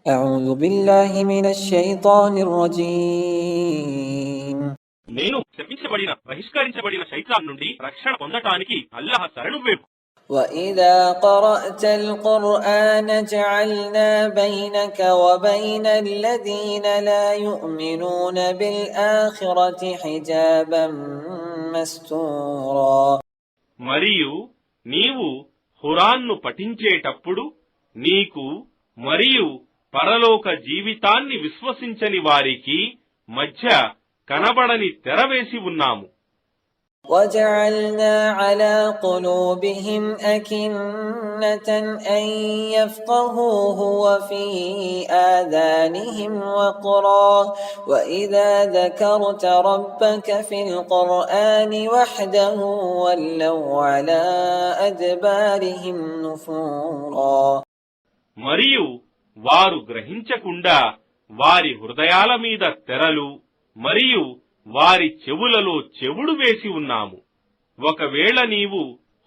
أعوذ بالله من الشيطان الرجيم నేను శపించబడిన బహిష్కరించబడిన శైతాన్ నుండి రక్షణ పొందటానికి అల్లాహ్ శరణు వేపు. وإذا قرأت القرآن جعلنا بينك وبين الذين لا يؤمنون بالآخرة حجابا مستورا మరియు నీవు ఖురాన్ను పఠించేటప్పుడు నీకు మరియు పరలోక జీవితాన్ని విశ్వసించని వారికి మధ్య కనబడని తెర వేసి ఉన్నాము. وجعلنا على قلوبهم أكنة أن يفقهوه وفي آذانهم وقرا وإذا ذكرت ربك في القرآن وحده ولوا على أدبارهم نفورا మరియు వారు గ్రహించకుండా వారి హృదయాల మీద తెరలు మరియు వారి చెవులలో చెవుడు వేసి ఉన్నాము. ఒకవేళ నీవు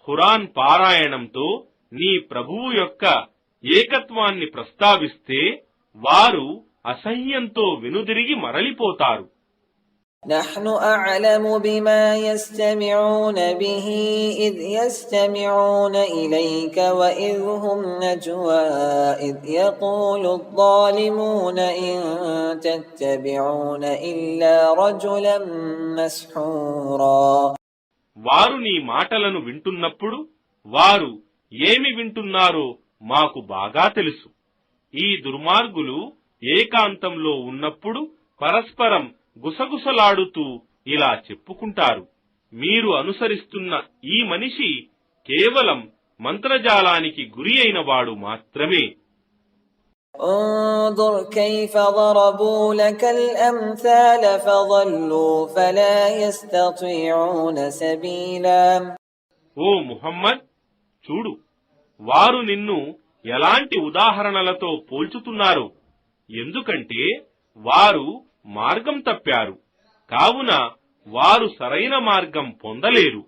ఖురాన్ పారాయణంతో నీ ప్రభువు యొక్క ఏకత్వాన్ని ప్రస్తావిస్తే వారు అసహ్యంతో వెనుదిరిగి మరలిపోతారు. نحن أعلم بما يستمعون به إذ يستمعون إليك وإذ هم نجوى إذ يقول الظالمون إن تتبعون إلا رجلا مسحورا వారు నీ మాటలను వింటున్నప్పుడు వారు ఏమి వింటున్నారో మాకు బాగా తెలుసు. ఈ దుర్మార్గులు ఏకాంతంలో ఉన్నప్పుడు పరస్పరం గుసగుసలాడుతూ ఇలా చెప్పుకుంటారు, మీరు అనుసరిస్తున్న ఈ మనిషి కేవలం మంత్రజాలానికి గురి అయిన వాడు మాత్రమే. انظر كيف ضربوا لك الأمثال فضلوا فلا يستطيعون سبيلا ఓ ముహమ్మద్, చూడు, వారు నిన్ను ఎలాంటి ఉదాహరణలతో పోల్చుతున్నారు. ఎందుకంటే వారు మార్గం తప్పారు, కావున వారు సరైన మార్గం పొందలేరు.